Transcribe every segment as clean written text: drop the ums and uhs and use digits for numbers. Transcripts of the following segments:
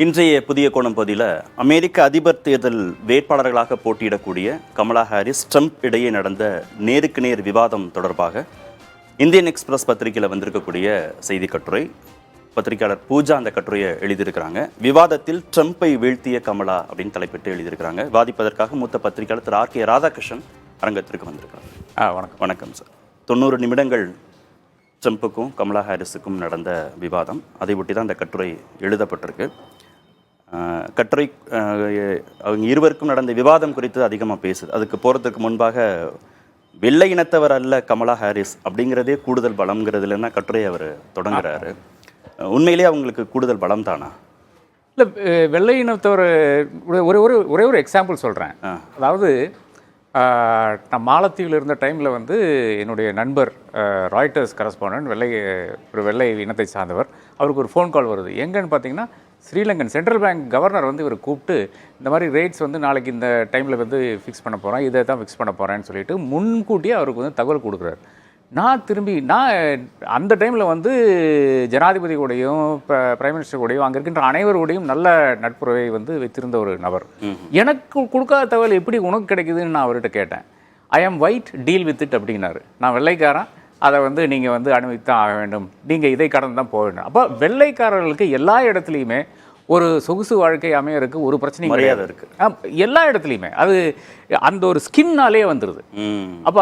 இன்றைய புதிய கோணம் பகுதியில் அமெரிக்க அதிபர் தேர்தல் வேட்பாளர்களாக போட்டியிடக்கூடிய கமலா ஹாரிஸ் ட்ரம்ப் இடையே நடந்த நேருக்கு நேர் விவாதம் தொடர்பாக இந்தியன் எக்ஸ்பிரஸ் பத்திரிகையில் வந்திருக்கக்கூடிய செய்தி கட்டுரை. பத்திரிகையாளர் பூஜா அந்த கட்டுரையை எழுதியிருக்கிறாங்க. விவாதத்தில் ட்ரம்ப்பை வீழ்த்திய கமலா அப்படின்னு தலைப்பிட்டு எழுதியிருக்கிறாங்க. விவாதிப்பதற்காக மூத்த பத்திரிகையாளர் திரு ஆர் கே ராதாகிருஷ்ணன் அரங்கத்திற்கு வந்திருக்கிறாங்க. வணக்கம். வணக்கம் சார். 90 நிமிடங்கள் ட்ரம்ப்புக்கும் கமலா ஹாரிஸுக்கும் நடந்த விவாதம். அதை ஒட்டி தான் அந்த கட்டுரை எழுதப்பட்டிருக்கு. கட்டுரை அவங்க இருவருக்கும் நடந்த விவாதம் குறித்து அதிகமாக பேசுது. அதுக்கு போகிறதுக்கு முன்பாக வெள்ளை இனத்தவர் அல்ல கமலா ஹாரிஸ் அப்படிங்கிறதே கூடுதல் பலம்ங்கிறதுலன்னா கட்டுரை அவர் தொடங்குறாரு. உண்மையிலேயே அவங்களுக்கு கூடுதல் பலம் தானா? இல்லை, வெள்ளை இனத்தவர் ஒரே ஒரு எக்ஸாம்பிள் சொல்கிறேன். அதாவது நான் மாலத்தீவில் இருந்த டைமில் வந்து என்னுடைய நண்பர் ராய்ட்டர்ஸ் கரஸ்பாண்டன்ட் ஒரு வெள்ளை இனத்தை சார்ந்தவர். அவருக்கு ஒரு ஃபோன் கால் வருது. எங்கன்னு பார்த்தீங்கன்னா ஸ்ரீலங்கன் சென்ட்ரல் பேங்க் கவர்னர் வந்து இவர் கூப்பிட்டு இந்த மாதிரி ரேட்ஸ் வந்து நாளைக்கு இந்த டைமில் வந்து ஃபிக்ஸ் பண்ண போகிறேன், இதை தான் ஃபிக்ஸ் பண்ண போகிறேன்னு சொல்லிட்டு முன்கூட்டியே அவருக்கு வந்து தகவல் கொடுக்குறாரு. நான் அந்த டைமில் வந்து ஜனாதிபதி கூடயும் பிரைம் மினிஸ்டர் கூடயும் அங்கே இருக்கின்ற அனைவருடையும் நல்ல நட்புறவை வந்து வைத்திருந்த ஒரு நபர். எனக்கு கொடுக்காத தகவல் எப்படி உனக்கு கிடைக்குதுன்னு நான் அவர்கிட்ட கேட்டேன். ஐ ஆம் ஒயிட், டீல் வித் இட் அப்படின்னாரு. நான் வெள்ளைக்காரன், அதை வந்து நீங்கள் வந்து அனுமதித்தான் ஆக வேண்டும், நீங்கள் இதை கடந்து தான் போக வேண்டும். அப்போ வெள்ளைக்காரர்களுக்கு எல்லா இடத்துலையுமே ஒரு சொகுசு வாழ்க்கை அமையறதுக்கு ஒரு பிரச்சனை மரியாதை இருக்குது. எல்லா இடத்துலையுமே அது அந்த ஒரு ஸ்கின்னாலே வந்துடுது. அப்போ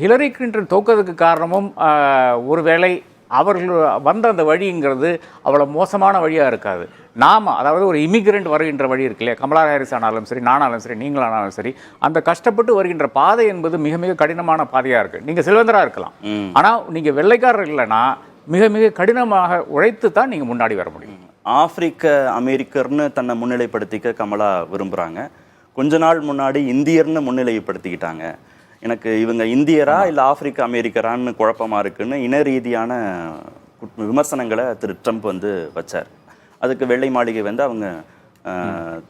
ஹிலரி கிளின்டன் தோக்கிறதுக்கு காரணமும் ஒருவேளை அவர்கள் வந்த அந்த வழிங்கிறது அவ்வளோ மோசமான வழியாக இருக்காது. அதாவது ஒரு இமிகிரண்ட் வருகின்ற வழி இருக்கு இல்லையா, கமலா ஹாரிஸ் ஆனாலும் சரி, நானாலும் சரி, நீங்களானாலும் சரி, அந்த கஷ்டப்பட்டு வருகின்ற பாதை என்பது மிக மிக கடினமான பாதையாக இருக்குது. நீங்கள் செல்வந்தராக இருக்கலாம், ஆனால் நீங்கள் வெள்ளைக்காரர் இல்லைன்னா மிக மிக கடினமாக உழைத்து தான் நீங்கள் முன்னாடி வர முடியும். ஆப்பிரிக்க அமெரிக்கர்னு தன்னை முன்னிலைப்படுத்திக்க கமலா விரும்புகிறாங்க. கொஞ்ச நாள் முன்னாடி இந்தியர்னு முன்னிலைப்படுத்திக்கிட்டாங்க. எனக்கு இவங்க இந்தியரா இல்லை ஆப்பிரிக்க அமெரிக்கரான்னு குழப்பமாக இருக்குன்னு இன ரீதியான விமர்சனங்களை திரு ட்ரம்ப் வந்து வச்சார். அதுக்கு வெள்ளை மாளிகை வந்து அவங்க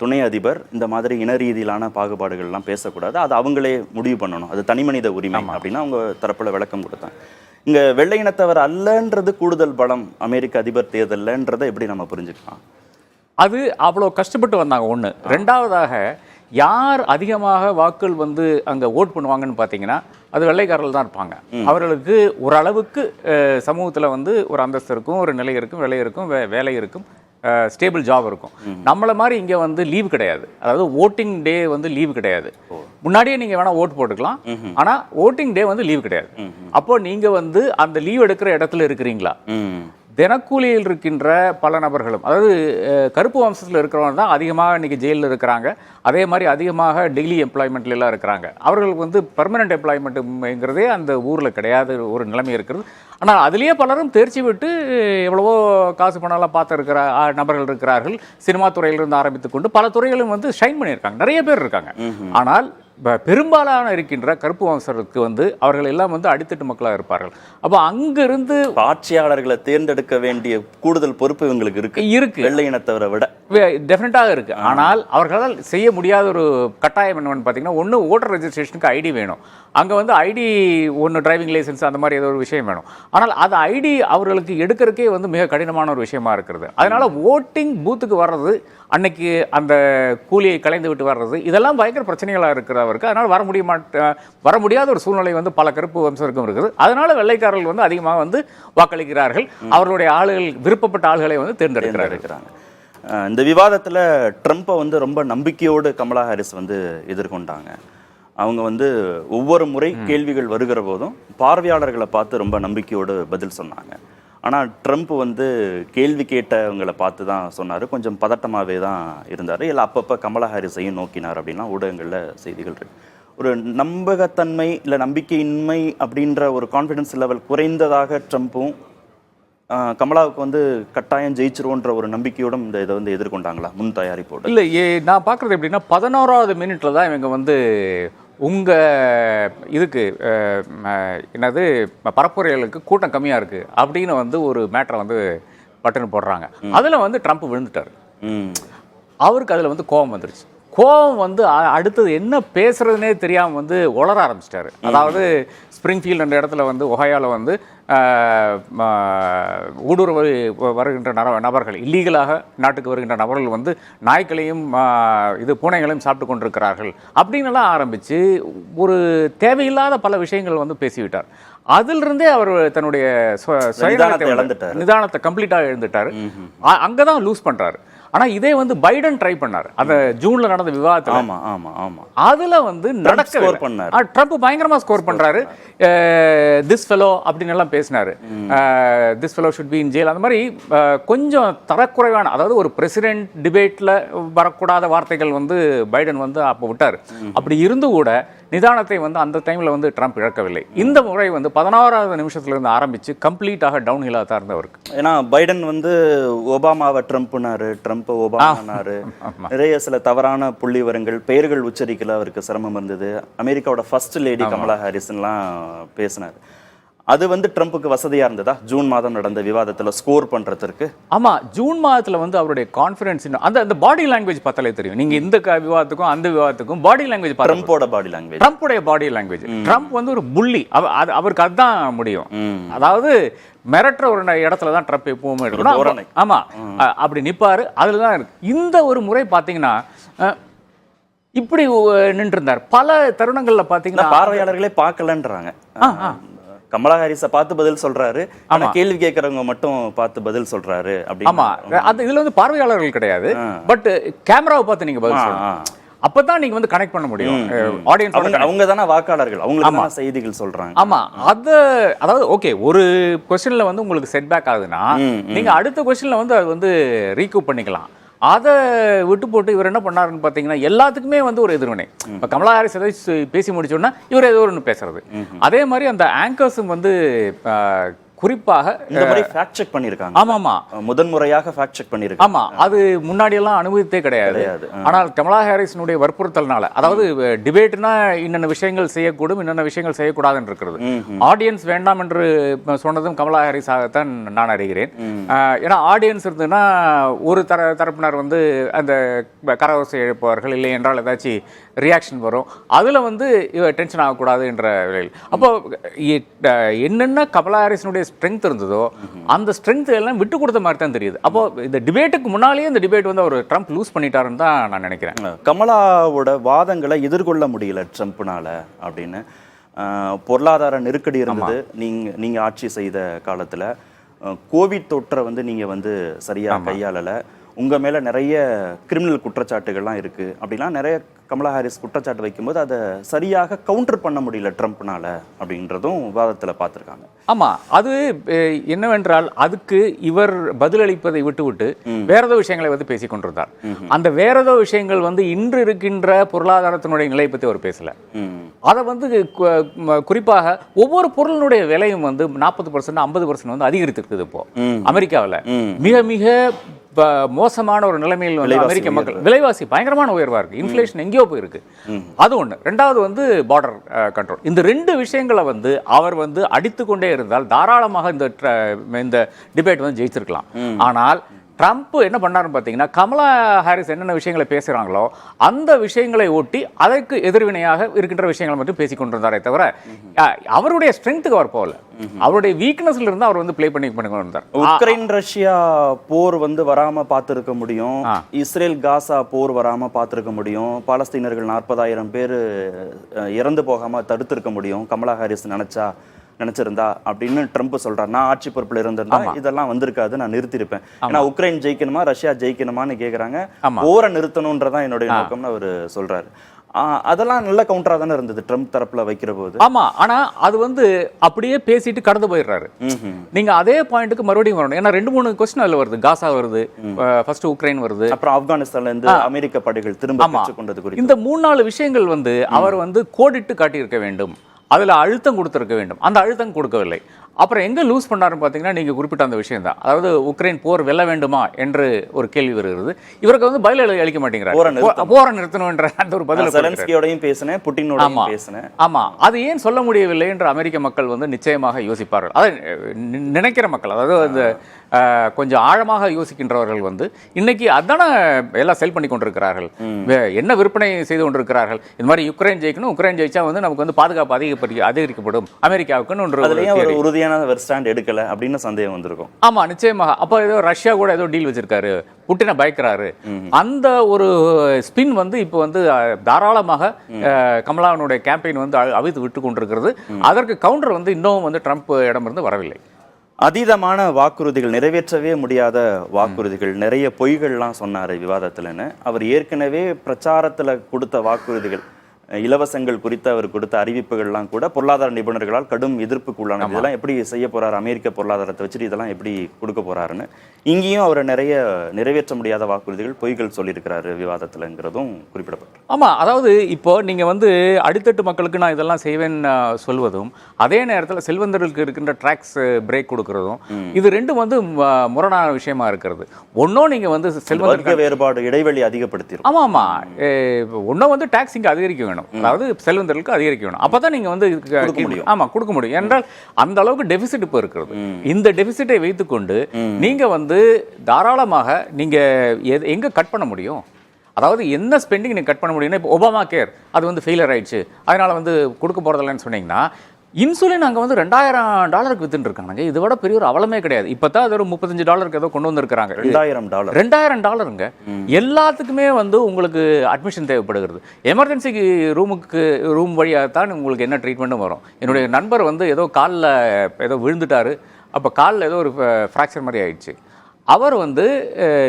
துணை அதிபர் இந்த மாதிரி இன ரீதியிலான பாகுபாடுகள்லாம் பேசக்கூடாது, அது அவங்களே முடிவு பண்ணணும், அது தனிமனித உரிமை அப்படின்னு அவங்க தரப்பில் விளக்கம் கொடுத்தாங்க. இங்கே வெள்ளை இனத்தவர் அல்லன்றது கூடுதல் பலம் அமெரிக்க அதிபர் தேர்தல்லன்றதை எப்படி நம்ம புரிஞ்சுக்கலாம்? அது அவ்வளோ கஷ்டப்பட்டு வந்தாங்க ஒன்று. ரெண்டாவதாக யார் அதிகமாக வாக்குகள் வந்து அங்கே ஓட் பண்ணுவாங்கன்னு பார்த்தீங்கன்னா அது வெள்ளைக்காரர்கள் தான் இருப்பாங்க. அவர்களுக்கு ஓரளவுக்கு சமூகத்தில் வந்து ஒரு அந்தஸ்து இருக்கும், ஒரு நிலை இருக்கும், விலை இருக்கும், வேலை இருக்கும், ஸ்டேபிள் ஜாப் இருக்கும். நம்மளை மாதிரி இங்கே வந்து லீவ் கிடையாது. அதாவது ஓட்டிங் டே வந்து லீவ் கிடையாது. முன்னாடியே நீங்கள் வேணால் ஓட்டு போட்டுக்கலாம், ஆனால் ஓட்டிங் டே வந்து லீவ் கிடையாது. அப்போ நீங்கள் வந்து அந்த லீவ் எடுக்கிற இடத்துல இருக்கிறீங்களா? தினக்கூலியில் இருக்கின்ற பல நபர்களும், அதாவது கருப்பு வம்சத்தில் இருக்கிறவங்க தான் அதிகமாக இன்றைக்கி ஜெயிலில் இருக்கிறாங்க. அதே மாதிரி அதிகமாக டெய்லி எம்ப்ளாய்மெண்ட்லாம் இருக்கிறாங்க. அவர்களுக்கு வந்து பர்மனெண்ட் எம்ப்ளாய்மெண்ட்டுங்கிறதே அந்த ஊரில் கிடையாது ஒரு நிலைமை இருக்கிறது. ஆனால் அதுலேயே பலரும் தேர்ச்சி விட்டு எவ்வளவோ காசு பணம்லாம் பார்த்துருக்கிற நபர்கள் இருக்கிறார்கள். சினிமா துறையிலிருந்து ஆரம்பித்து கொண்டு பல துறைகளும் வந்து ஷைன் பண்ணியிருக்காங்க, நிறைய பேர் இருக்காங்க. ஆனால் பெரும்பாலான இருக்கின்ற கருப்பு வம்சருக்கு வந்து அவர்கள் எல்லாம் வந்து அடித்தட்டு மக்களாக இருப்பார்கள். அப்போ அங்கிருந்து ஆட்சியாளர்களை தேர்ந்தெடுக்க வேண்டிய கூடுதல் பொறுப்பு இவங்களுக்கு இருக்கு வெள்ளை இனத்தவரை விட டெஃபினட்டாக இருக்கு. ஆனால் அவர்களால் செய்ய முடியாத ஒரு கட்டாயம் என்னன்னு பார்த்தீங்கன்னா, ஒன்று ஓட்டர் ரெஜிஸ்ட்ரேஷனுக்கு ஐடி வேணும். அங்கே வந்து ஐடி ஒன்று டிரைவிங் லைசன்ஸ் அந்த மாதிரி ஏதோ ஒரு விஷயம் வேணும். ஆனால் அது ஐடி அவர்களுக்கு எடுக்கிறதுக்கே வந்து மிக கடினமான ஒரு விஷயமா இருக்கிறது. அதனால ஓட்டிங் பூத்துக்கு வர்றது, அன்னைக்கு அந்த கூலியை கலைந்து விட்டு வர்றது, இதெல்லாம் பயங்கர பிரச்சனைகளாக இருக்கிறவருக்கு. அதனால் வர முடியாத ஒரு சூழ்நிலை வந்து பல கருப்பு வம்சருக்கும் இருக்குது. அதனால வெள்ளைக்காரர்கள் வந்து அதிகமாக வந்து வாக்களிக்கிறார்கள். அவர்களுடைய ஆளுகள், விருப்பப்பட்ட ஆளுகளை வந்து தேர்ந்தெடுக்கிறாங்க. இந்த விவாதத்தில் ட்ரம்ப்பை வந்து ரொம்ப நம்பிக்கையோடு கமலா ஹாரிஸ் வந்து எதிர்கொண்டாங்க. அவங்க வந்து ஒவ்வொரு முறை கேள்விகள் வருகிற போதும் பார்வையாளர்களை பார்த்து ரொம்ப நம்பிக்கையோடு பதில் சொன்னாங்க. ஆனால் ட்ரம்ப் வந்து கேள்வி கேட்டவங்களை பார்த்து தான் சொன்னார். கொஞ்சம் பதட்டமாகவே தான் இருந்தார். இல்லை அப்பப்போ கமலா ஹாரிஸையும் நோக்கினார் அப்படின்னா ஊடகங்களில் செய்திகள் இருக்கு. ஒரு நம்பகத்தன்மை இல்லை நம்பிக்கையின்மை அப்படின்ற ஒரு கான்ஃபிடன்ஸ் லெவல் குறைந்ததாக ட்ரம்ப்பும் கமலாவுக்கு வந்து கட்டாயம் ஜெயிச்சிருவோன்ற ஒரு நம்பிக்கையோடும் இந்த இதை வந்து எதிர்கொண்டாங்களா முன் தயாரிப்போடு? இல்லை, நான் பார்க்குறது எப்படின்னா 11வது மினிட்ல தான் இவங்க வந்து உங்கள் இதுக்கு என்னது பரப்புரைகளுக்கு கூட்டம் கம்மியாக இருக்குது அப்படின்னு வந்து ஒரு மேட்டரை வந்து பட்டன் போடுறாங்க. அதில் வந்து ட்ரம்ப் விழுந்துட்டார். அவருக்கு அதில் வந்து கோபம் வந்துருச்சு. கோவம் வந்து அடுத்தது என்ன பேசுறதுனே தெரியாமல் வந்து உளர ஆரம்பிச்சிட்டாரு. அதாவது ஸ்ப்ரிங்ஃபீல்டு என்ற இடத்துல வந்து ஒஹாயோவில் வந்து ஊடுருவி வருகின்ற நபர்கள், இல்லீகலாக நாட்டுக்கு வருகின்ற நபர்கள் வந்து நாய்களையும் பூனைகளையும் சாப்பிட்டு கொண்டிருக்கிறார்கள் அப்படின்னுலாம் ஆரம்பித்து ஒரு தேவையில்லாத பல விஷயங்கள் வந்து பேசிவிட்டார். அதிலிருந்தே அவர் தன்னுடைய நிதானத்தை கம்ப்ளீட்டாக எழுந்துட்டார். அங்கே தான் லூஸ் பண்ணுறாரு. ஆனால் இதே வந்து பைடன் ட்ரை பண்ணார். அந்த ஜூன்ல நடந்த விவாதத்தில் அதுல வந்து ட்ரம்ப் பயங்கரமா ஸ்கோர் பண்றாரு. திஸ் ஃபெலோ அப்படின்னு எல்லாம் பேசினாரு. This fellow should be in jail. அந்த மாதிரி கொஞ்சம் தரக்குறைவான, அதாவது ஒரு பிரசிடென்ட் டிபேட்ல வரக்கூடாத வார்த்தைகள் வந்து பைடன் வந்து அப்போ விட்டார். அப்படி இருந்து கூட நிதானத்தை வந்து அந்த டைம்ல வந்து ட்ரம்ப் இழக்கவில்லை. இந்த முறை வந்து 16வது நிமிஷத்துல இருந்து ஆரம்பிச்சு கம்ப்ளீட்டாக டவுன் ஹில்லா தான் இருந்தவருக்கு. ஏன்னா பைடன் வந்து ஒபாமாவை ட்ரம்ப்னாரு, ட்ரம்ப் ஒபாமானாரு. நிறைய சில தவறான புள்ளி விவரங்கள், பெயர்கள் உச்சரிக்கல அவருக்கு சிரமம் இருந்தது. அமெரிக்காவோட ஃபர்ஸ்ட் லேடி கமலா ஹாரிஸ்லாம் பேசினார். அது வந்து ட்ரம்ப்புக்கு வசதியா இருந்ததா ஜூன் மாதம் நடந்த விவாதத்துல ஸ்கோர் பண்றதுக்கு? ஆமா, ஜூன் மாதத்துல வந்து அவருடைய கான்ஃபிடன்ஸ் அந்த பாடி லாங்குவேஜ் பார்த்தாலே தெரியும். நீங்க இந்த விவாதத்துக்கும் அந்த விவாதத்துக்கும் பாடி லாங்குவேஜ், ட்ரம்போட பாடி லாங்குவேஜ், ட்ரம்ப்புடைய பாடி லாங்குவேஜ். ட்ரம்ப் வந்து ஒரு புள்ளி, அவருக்கு அதுதான் முடியும். அதாவது மிரட்டுற ஒரு இடத்துல தான் ட்ரம்ப் எப்பவுமே இருக்கணும். ஆமா, அப்படி நிப்பாரு. அதுல தான் இருக்கு. இந்த ஒரு முறை பாத்தீங்கன்னா இப்படி நின்று இருந்தார். பல தருணங்கள்ல பாத்தீங்கன்னா பார்வையாளர்களே பார்க்கலன்றாங்க. கமலா ஹாரிஸை பார்த்து பதில் சொல்றாரு, ஆனா கேள்வி கேட்கறவங்க மட்டும் பார்த்து பதில் சொல்றாரு. ஆமா, அது இதுல வந்து பார்வையாளர்கள் கிடையாது, பட் கேமராவை பார்த்து நீங்க பதில் சொல்லணும். அப்பதான் நீங்க வந்து கனெக்ட் பண்ண முடியும் ஆடியன்ஸ். அவங்க தானே வாக்காளர்கள், அவங்க செய்திகள் சொல்றாங்க. ஆமா, அதாவது ஓகே, ஒரு கொஸ்டின்ல வந்து உங்களுக்கு செட் பேக் ஆகுதுன்னா நீங்க அடுத்த கொஸ்டின்ல வந்து அது வந்து ரீகூப் பண்ணிக்கலாம். அதை விட்டு போட்டு இவர் என்ன பண்ணாருன்னு பார்த்தீங்கன்னா எல்லாத்துக்குமே வந்து ஒரு எதிர்வினை. இப்போ கமலா ஹாரிஸ் ஏதாச்சும் பேசி முடிச்சோன்னா இவர் ஏதோ ஒன்று பேசுறது. அதே மாதிரி அந்த ஆங்கர்ஸும் வந்து குறிப்பாக இந்த மாதிரி ஃபேக்ட் செக் பண்ணிருக்காங்க. ஆமாமா, முதன்முறையாக ஃபேக்ட் செக் பண்ணிருக்காங்க. ஆமா, அது முன்னாடி எல்லாம் அனுமதித்தே கிடையாது. ஆனால் கமலா ஹாரிஸ்னுடைய வற்புறுத்தல்னால, அதாவது டிபேட்னா இன்னென்ன விஷயங்கள் செய்யக்கூடும், இன்னென்ன விஷயங்கள் செய்யக்கூடாதுன்னு இருக்கிறது. ஆடியன்ஸ் வேண்டாம் என்று சொன்னதும் கமலா ஹாரிஸாகத்தான் நான் அறிகிறேன். ஏன்னா ஆடியன்ஸ் இருந்ததுன்னா ஒரு தரப்பினர் வந்து அந்த கரவசை எழுப்புவார்கள், இல்லை என்றால் ஏதாச்சும் ரியாக்ஷன் வரும். அதில் வந்து டென்ஷன் ஆகக்கூடாது என்ற விலையில். அப்போ என்னென்ன கமலா ஹாரிஸ்னுடைய ஸ்ட்ரென்த் இருந்ததோ அந்த ஸ்ட்ரென்த் எல்லாம் விட்டு கொடுத்த மாதிரி தான் தெரியுது. அப்போ இந்த டிபேட்டுக்கு முன்னாலேயே இந்த டிபேட் வந்து அவர் ட்ரம்ப் லூஸ் பண்ணிட்டாருன்னு தான் நான் நினைக்கிறேன். கமலாவோட வாதங்களை எதிர்கொள்ள முடியல ட்ரம்ப்னால அப்படின்னு. பொருளாதார நெருக்கடி இருந்தது நீங்க ஆட்சி செய்த காலத்துல. கோவிட் தொற்றை வந்து நீங்க வந்து சரியா கையாளல. உங்க மேல நிறைய கிரிமினல் குற்றச்சாட்டுகள்லாம் இருக்கு அப்படிலாம் நிறைய கமலா ஹாரிஸ் குற்றச்சாட்டு வைக்கும்போது அதை சரியாக கவுண்டர் பண்ண முடியல ட்ரம்ப்னால அப்படின்றதும் விவாதத்தில் பார்த்துருக்காங்க. ஆமா, அது என்னவென்றால் அதுக்கு இவர் பதிலளிப்பதை விட்டு வேற ஏதோ விஷயங்களை வந்து பேசிக் கொண்டிருந்தார். அந்த வேற ஏதோ விஷயங்கள் வந்து இன்று இருக்கின்ற பொருளாதாரத்தினுடைய நிலை பற்றி அவர் பேசல. அதை வந்து குறிப்பாக ஒவ்வொரு பொருளினுடைய விலையும் வந்து 40% 50% வந்து அதிகரித்திருக்குது இப்போ அமெரிக்காவில். மிக மிக மோசமான ஒரு நிலைமையில் வந்து அமெரிக்க மக்கள் விலைவாசி பயங்கரமான உயர்வா இருக்கு. இன்ஃப்ளேஷன் எங்கேயோ போயிருக்கு. அது ஒண்ணு. ரெண்டாவது வந்து பார்டர் கண்ட்ரோல். இந்த ரெண்டு விஷயங்களை வந்து அவர் வந்து அடித்துக்கொண்டே இருந்தால் தாராளமாக இந்த டிபேட் வந்து ஜெயிச்சிருக்கலாம். ஆனால் ட்ரம்ப் என்ன பண்ணாருன்னு பார்த்தீங்கன்னா கமலா ஹாரிஸ் என்னென்ன விஷயங்களை பேசுகிறாங்களோ அந்த விஷயங்களை ஒட்டி அதற்கு எதிர்வினையாக இருக்கின்ற விஷயங்களை மட்டும் பேசிக்கொண்டிருந்தாரே தவிர அவருடைய ஸ்ட்ரென்த்துக்கு அவர் போகல. அவருடைய வீக்னஸ்ல இருந்து அவர் வந்து பிளே பண்ணி கொண்டிருந்தார். உக்ரைன் ரஷ்யா போர் வந்து வராம பார்த்துருக்க முடியும், இஸ்ரேல் காசா போர் வராம பார்த்துருக்க முடியும், பாலஸ்தீனர்கள் 40,000 பேர் இறந்து போகாம தடுத்திருக்க முடியும் கமலா ஹாரிஸ் நினைச்சிருந்தா அப்படின்னு ட்ரம்ப் சொல்றாரு. நான் ஆட்சி பொறுப்புல இருந்திருந்தா இதெல்லாம் வந்திருக்காது, நான் நிறுத்திருப்பேன். ஏன்னா உக்ரைன் ஜெயிக்கணுமா ரஷ்யா ஜெயிக்கணுமான்னு கேக்குறாங்க, போரை நிறுத்தணும்ன்றதான் என்னுடைய நோக்கம்னு அவர் சொல்றாரு. அதெல்லாம் நல்ல கவுண்டரா தானே இருந்தது ட்ரம்ப் தரப்புல வைக்கிற போது. ஆமா, ஆனா அது வந்து அப்படியே பேசிட்டு கடந்து போயிடுறாரு. நீங்க அதே பாயிண்ட்டுக்கு மறுபடியும் வரணும். ஏன்னா 2-3 கொஸ்டின் அதுல வருது. காசா வருது, ஃபர்ஸ்ட் உக்ரைன் வருது, அப்புறம் ஆப்கானிஸ்தான்ல இருந்து அமெரிக்க படைகள் திரும்ப பெற்றுக்கொண்டது குறித்து இந்த 3-4 விஷயங்கள் வந்து அவர் வந்து கோடிட்டு காட்டியிருக்க வேண்டும், அதில் அழுத்தம் கொடுத்திருக்க வேண்டும். அந்த அழுத்தம் கொடுக்கவில்லை. அப்புறம் எங்கே லூஸ் பண்ணாருன்னு பார்த்தீங்கன்னா நீங்கள் குறிப்பிட்ட அந்த விஷயம் தான். அதாவது உக்ரைன் போர் வெல்ல வேண்டுமா என்று ஒரு கேள்வி வருகிறது. இவருக்கு வந்து பதில் அளிக்க மாட்டேங்கிறார். போரை நிறுத்தணும்ன்ற அந்த ஒரு பதில். செலன்ஸ்கியோடையும் பேசினேன், புட்டினோடையும் பேசினேன். ஆமா, அது ஏன் சொல்ல முடியவில்லை என்று அமெரிக்க மக்கள் வந்து நிச்சயமாக யோசிப்பார்கள். அதை நினைக்கிற மக்கள், அதாவது அந்த கொஞ்சம் ஆழமாக யோசிக்கின்றவர்கள் வந்து இன்னைக்கு அதான எல்லாம் செல் பண்ணி கொண்டிருக்கிறார்கள். என்ன விற்பனை செய்து கொண்டிருக்கிறார்கள். இந்த மாதிரி யுக்ரைன் ஜெயிக்கணும், உக்ரைன் ஜெயிச்சா வந்து நமக்கு வந்து பாதுகாப்பு அதிகரிக்கப்படும் அமெரிக்காவுக்குன்னு ஒரு உறுதியான ஸ்டாண்ட் எடுக்கல அப்படின்னு சந்தேகம் வந்திருக்கும். ஆமா, நிச்சயமாக. அப்போ ஏதோ ரஷ்யா கூட ஏதோ டீல் வச்சிருக்காரு, புட்டினை பயக்கிறாரு. அந்த ஒரு ஸ்பின் வந்து இப்போ வந்து தாராளமாக கமலாவினுடைய கேம்பெயின் வந்து அவித்து விட்டு கொண்டிருக்கிறது. அதற்கு கவுண்டர் வந்து இன்னும் வந்து ட்ரம்ப் இடமிருந்து வரவில்லை. அதீதமான வாக்குறுதிகள், நிறைவேற்றவே முடியாத வாக்குறுதிகள், நிறைய பொய்கள்லாம் சொன்னார் விவாதத்தில்னு. அவர் ஏற்கனவே பிரச்சாரத்தில் கொடுத்த வாக்குறுதிகள், இலவசங்கள் குறித்து அவர் கொடுத்த அறிவிப்புகள்லாம் கூட பொருளாதார நிபுணர்களால் கடும் எதிர்ப்புக்கு உள்ளானது. இதெல்லாம் எப்படி செய்ய போறாரு, அமெரிக்க பொருளாதாரத்தை வச்சுட்டு இதெல்லாம் எப்படி கொடுக்க போறாருன்னு இங்கேயும் அவர் நிறைய நிறைவேற்ற முடியாத வாக்குறுதிகள், பொய்கள் சொல்லியிருக்கிறாரு விவாதத்தில்ங்கிறதும் குறிப்பிடப்பட்டு. ஆமா, அதாவது இப்போ நீங்க வந்து அடித்தட்டு மக்களுக்கு நான் இதெல்லாம் செய்வேன்னு சொல்வதும், அதே நேரத்தில் செல்வந்தர்களுக்கு இருக்கின்ற டாக்ஸ் பிரேக் கொடுக்கறதும், இது ரெண்டும் வந்து முரணான விஷயமா இருக்கிறது. ஒன்னும் நீங்க வந்து செல்வந்தர்க்க வேறுபாடு, இடைவெளி அதிகப்படுத்திடும். ஆமா ஆமா, ஒன்னும் வந்து டாக்ஸ் இங்க அதிகரிக்க வேணும், அதாவது செல்வந்தர்களுக்கு அதிகரிக்க வேணும். அப்பதான் நீங்க வந்து ஆமா கொடுக்க முடியும். என்றால் அந்த அளவுக்கு டெபிசிட் இப்போ இருக்கிறது. இந்த டெபிசிட்டை வைத்துக்கொண்டு நீங்க வந்து தாராளமாக நீங்க எங்க கட் பண்ண முடியும், அதாவது என்ன ஸ்பெண்டிங் நீங்க கட் பண்ண முடியும்னா, இப்போ ஒபாமா கேர் அது வந்து ஃபெயிலியர் ஆயிடுச்சு, அதனால வந்து கொடுக்க போறதில்லைன்னு சொன்னீங்கன்னா, இன்சுலின் அங்கே வந்து $2000 வித்துட்டு இருக்காங்க. இதை விட பெரிய ஒரு அவலமே கிடையாது. இப்போ தான் அது ஒரு $35 ஏதோ கொண்டு வந்திருக்காங்க. $2000 எல்லாத்துக்குமே வந்து உங்களுக்கு அட்மிஷன் தேவைப்படுகிறது. எமர்ஜென்சிக்கு ரூம் வழியாக தான் உங்களுக்கு என்ன ட்ரீட்மெண்ட்டும் வரும். என்னுடைய நண்பர் வந்து ஏதோ காலில் ஏதோ விழுந்துட்டாரு, அப்போ காலில் ஏதோ ஒரு ஃப்ராக்சர் மாதிரி ஆயிடுச்சு. அவர் வந்து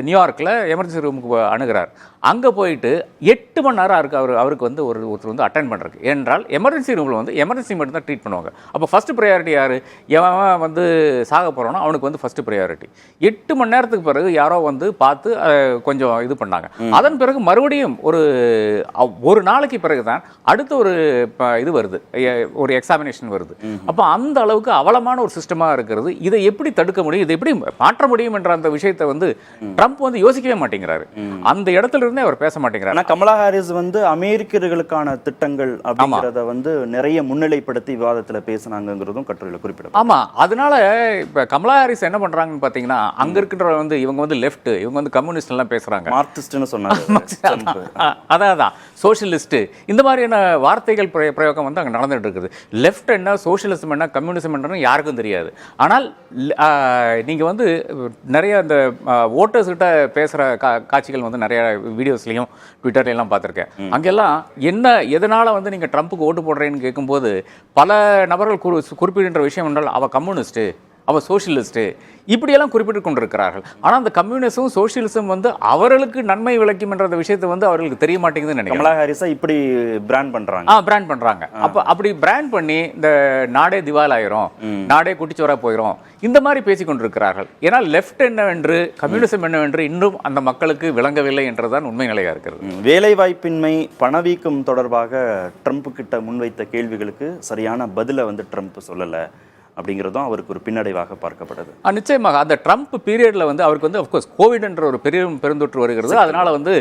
நியூயார்க்கில் எமர்ஜென்சி ரூமுக்கு அணுகிறார். அங்கே போயிட்டு 8 மணி நேரம் அவருக்கு வந்து ஒருத்தர் வந்து அட்டென்ட் பண்ணுறதுக்கு. ஏனென்றால் எமர்ஜென்சி ரூமில் வந்து எமர்ஜென்சி மட்டும் தான் ட்ரீட் பண்ணுவாங்க. அப்போ ஃபஸ்ட்டு ப்ரையாரிட்டி யார்? எவன் வந்து சாக போகிறானோ அவனுக்கு வந்து ஃபஸ்ட்டு ப்ரையாரிட்டி. 8 மணி நேரத்துக்கு பிறகு யாரோ வந்து பார்த்து கொஞ்சம் இது பண்ணாங்க. அதன் பிறகு மறுபடியும் ஒரு நாளைக்கு பிறகு தான் அடுத்த ஒரு இது வருது, ஒரு எக்ஸாமினேஷன் வருது. அப்போ அந்த அளவுக்கு அவலமான ஒரு சிஸ்டமாக இருக்கிறது. இதை எப்படி தடுக்க முடியும், இதை எப்படி மாற்ற முடியும் என்ற அந்த விஷயத்தை வந்து ட்ரம்ப் வந்து யோசிக்கவே மாட்டேங்கிறாரு. அந்த இடத்துல அவர் பேச மாட்டேங்கிறார். கமலா ஹாரிஸ் வந்து அமெரிக்கர்களுக்கான திட்டங்கள் அப்படிங்கறத வந்து நிறைய முன்னிலைப்படுத்தி விவாதத்துல பேசினாங்கிறதும் கட்டுரையில் குறிப்பிடும். ஆமா, அதனால இப்ப கமலா ஹாரிஸ் என்ன பண்றாங்கன்னு பாத்தீங்கன்னா, அங்க இருக்கிற வந்து இவங்க வந்து லெஃப்ட், இவங்க வந்து கம்யூனிஸ்ட் எல்லாம் பேசுறாங்க, மார்க்சிஸ்ட்னு சொன்னாங்க, அதான் சோசியலிஸ்ட், இந்த மாதிரியான வார்த்தைகள் பிரயோகம் வந்து அங்க நடந்துட்டு இருக்குது. லெஃப்ட் என்ன, சோசியலிசம் என்ன, கம்யூனிசம் என்னன்னு யாருக்கும் தெரியாது. ஆனால் நீங்க வந்து நிறைய அந்த ஓட்டர்ஸ் கிட்ட பேசுற காட்சிகள் வந்து நிறைய வீடியோஸ்லையும் ட்விட்டர்லாம் பார்த்துருக்கேன். அங்கெல்லாம் என்ன எதனால் வந்து நீங்கள் ட்ரம்ப்புக்கு ஓட்டு போடுறேன்னு கேட்கும்போது பல நபர்கள் குறிப்பிடுகின்ற விஷயம் என்றால், அவள் கம்யூனிஸ்ட்டு, அவள் சோசியலிஸ்ட்டு, இப்படியெல்லாம் குறிப்பிட்டு கொண்டிருக்கிறார்கள். ஆனால் அந்த கம்யூனிசம் சோசியலிசம் வந்து அவர்களுக்கு நன்மை விளைக்கும் என்ற விஷயத்தை வந்து அவர்களுக்கு தெரிய மாட்டேங்குதுன்னு நினைக்கிறேன். கமலா ஹாரிஸை இப்படி பிராண்ட் பண்ணுறாங்க. பிராண்ட் பண்ணுறாங்க. அப்போ அப்படி பிராண்ட் பண்ணி இந்த நாடே திவால் ஆயிரும், நாடே குட்டிச்சோரா போயிடும், இந்த மாதிரி பேசி கொண்டிருக்கிறார்கள். ஏன்னா லெஃப்ட் என்னவென்று, கம்யூனிசம் என்னவென்று இன்னும் அந்த மக்களுக்கு விளங்கவில்லை என்றுதான் உண்மை நிலையாக இருக்கிறது. வேலைவாய்ப்பின்மை, பணவீக்கம் தொடர்பாக ட்ரம்ப் கிட்ட முன்வைத்த கேள்விகளுக்கு சரியான பதிலை வந்து ட்ரம்ப் சொல்லலை அப்படிங்கிறதும் அவருக்கு ஒரு பின்னடைவாக பார்க்கப்படுது. நிச்சயமாக அந்த ட்ரம்ப் பீரியடில் வந்து அவருக்கு வந்து அஃப்கோர்ஸ் கோவிட் என்ற ஒரு பெருந்தொற்று வருகிறது. அதனால வந்து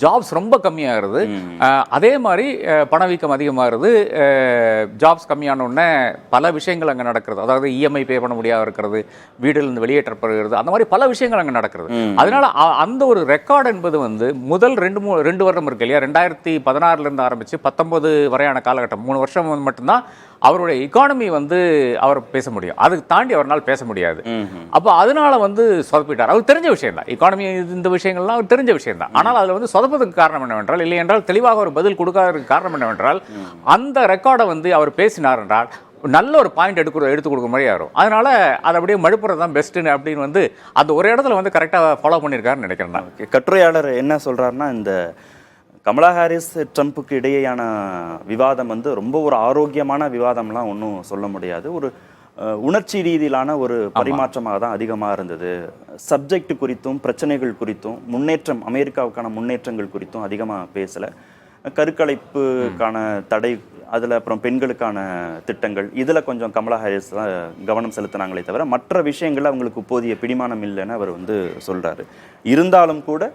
ஜாப்ஸ் ரொம்ப கம்மியாகிறது. அதே மாதிரி பணவீக்கம் அதிகமாகிறது. ஜாப்ஸ் கம்மியான உடனே பல விஷயங்கள் அங்கே நடக்கிறது. அதாவது இஎம்ஐ பே பண்ண முடியாத இருக்கிறது, வீட்டிலிருந்து வெளியேற்றப்படுகிறது, அந்த மாதிரி பல விஷயங்கள் அங்கே நடக்கிறது. அதனால அந்த ஒரு ரெக்கார்டு என்பது வந்து முதல் 2 வருடம் இருக்கு இல்லையா, 2016 ஆரம்பிச்சு 19 வரையான காலகட்டம், 3 வருஷம் மட்டும்தான் அவருடைய எக்கானமி வந்து அவர் பேச முடியும். அதுக்கு தாண்டி அவரால் பேச முடியாது. அப்போ அதனால வந்து சொதப்பிட்டார். அவர் தெரிஞ்ச விஷயம் தான், எக்கானமி இந்த விஷயங்கள்லாம் அவர் தெரிஞ்ச விஷயம் தான். ஆனால் அதில் வந்து சொதப்பதுக்கு காரணம் என்னவென்றால், இல்லை என்றால் தெளிவாக ஒரு பதில் கொடுக்காததுக்கு காரணம் என்னவென்றால், அந்த ரெக்கார்டை வந்து அவர் பேசினார் என்றால் நல்ல ஒரு பாயிண்ட் எடுத்து கொடுக்குற மாதிரி ஆகும். அதனால அதை அப்படியே மழுப்புறது தான் பெஸ்ட்டுன்னு அப்படின்னு வந்து அந்த ஒரு இடத்துல வந்து கரெக்டாக ஃபாலோ பண்ணியிருக்காருன்னு நினைக்கிறேன் நான். கட்டுரையாளர் என்ன சொல்றாருன்னா, இந்த கமலா ஹாரிஸ் ட்ரம்ப்புக்கு இடையேயான விவாதம் வந்து ரொம்ப ஒரு ஆரோக்கியமான விவாதம்லாம் ஒன்றும் சொல்ல முடியாது. ஒரு உணர்ச்சி ரீதியிலான ஒரு பரிமாற்றமாக தான் அதிகமாக இருந்தது. சப்ஜெக்ட் குறித்தும் பிரச்சனைகள் குறித்தும் முன்னேற்றம், அமெரிக்காவுக்கான முன்னேற்றங்கள் குறித்தும் அதிகமாக பேசலை. கருக்கலைப்புக்கான தடை அதில் அப்புறம் பெண்களுக்கான திட்டங்கள் இதில் கொஞ்சம் கமலா ஹாரிஸ் தான் கவனம் செலுத்தினாங்களே தவிர மற்ற விஷயங்கள் அவங்களுக்கு போதிய பிடிமானம் இல்லைன்னு அவர் வந்து சொல்கிறாரு. இருந்தாலும் கூட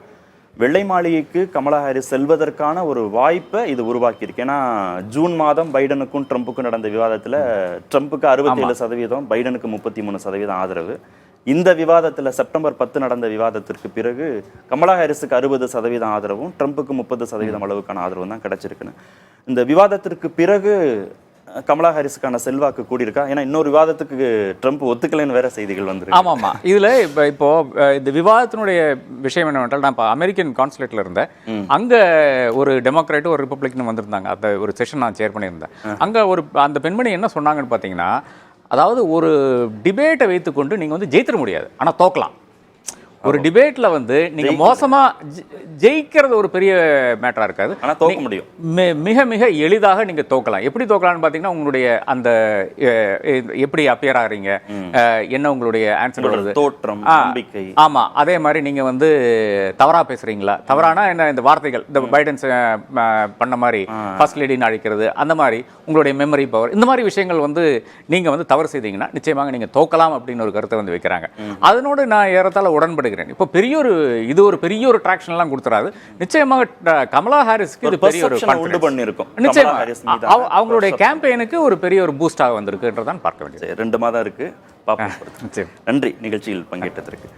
வெள்ளை மாளிகைக்கு கமலா ஹாரிஸ் செல்வதற்கான ஒரு வாய்ப்பை இது உருவாக்கியிருக்கு. ஏன்னா ஜூன் மாதம் பைடனுக்கும் ட்ரம்ப்புக்கும் நடந்த விவாதத்தில் ட்ரம்ப்புக்கு 67%, பைடனுக்கு 33% ஆதரவு. இந்த விவாதத்தில் செப்டம்பர் 10 நடந்த விவாதத்திற்கு பிறகு கமலா ஹாரிஸுக்கு 60% ஆதரவும் ட்ரம்ப்புக்கு 30% அளவுக்கான ஆதரவும் தான் கிடைச்சிருக்குன்னு. இந்த விவாதத்திற்கு பிறகு கமலா ஹாரிஸுக்கான செல்வாக்கு கூடியிருக்கா? ஏன்னா இன்னொரு விவாதத்துக்கு ட்ரம்ப் ஒத்துக்கலைன்னு வேற செய்திகள் வந்துருக்கு. ஆமாம்மா. இதில் இப்போ இந்த விவாதத்தினுடைய விஷயம் என்னவென்றால், நான் இப்போ அமெரிக்கன் கான்சுலேட்டில் இருந்தேன். அங்கே ஒரு டெமோக்ராட் ஒரு ரிப்பப்ளிக்னு வந்திருந்தாங்க. அந்த ஒரு செஷன் நான் சேர் பண்ணியிருந்தேன். அங்கே அந்த பெண்மணி என்ன சொன்னாங்கன்னு பார்த்தீங்கன்னா, அதாவது ஒரு டிபேட்டை வைத்துக்கொண்டு நீங்கள் வந்து ஜெயித்திட முடியாது, ஆனால் தோக்கலாம். ஒரு டிபேட்ல வந்து நீங்க மோசமா ஜெயிக்கிறது ஒரு பெரிய மேட்டரா இருக்காது, ஆனா தோக்க முடியும். மிக மிக எளிதாக நீங்க தோக்கலாம். எப்படி தோக்கலாம்னு பாத்தீங்கன்னா, உங்களுடைய அந்த எப்படி அப்பியர் ஆகிறீங்க, என்ன உங்களுடைய ஆன்சர் வருது, தோற்றம், நம்பிக்கை. ஆமா, அதே மாதிரி நீங்க வந்து தவறா பேசுறீங்களா, தவறானா என்ன இந்த வார்த்தைகள், இந்த பைடன் பண்ண மாதிரி ஃபர்ஸ்ட் லேடின்னு அழைக்கிறது, அந்த மாதிரி உங்களுடைய மெமரி பவர், இந்த மாதிரி விஷயங்கள் வந்து நீங்க வந்து தவறு செய்தீங்கன்னா நிச்சயமாக நீங்க தோக்கலாம் அப்படின்னு ஒரு கருத்தை வந்து வைக்கிறாங்க. அதனோடு நான் ஏறத்தாழ உடன்படுகிறேன். இப்போ இது ஒரு பெரிய ஒரு ட்ராக்ஷன் எல்லாம் கொடுத்துறாது. நிச்சயமாக கமலா ஹாரிஸ்க்கு இது பெரிய ஒரு உண்டு பண்ணிருக்கும். நிச்சயமா அவங்களுடைய கேம்பெயினுக்கு ஒரு பெரிய ஒரு பூஸ்டாக வந்திருக்குன்றதான் பார்க்க வேண்டியது. 2 மாதம் இருக்கு. பாப்போம். நன்றி நிகழ்ச்சியில் பங்கேற்றதற்கு.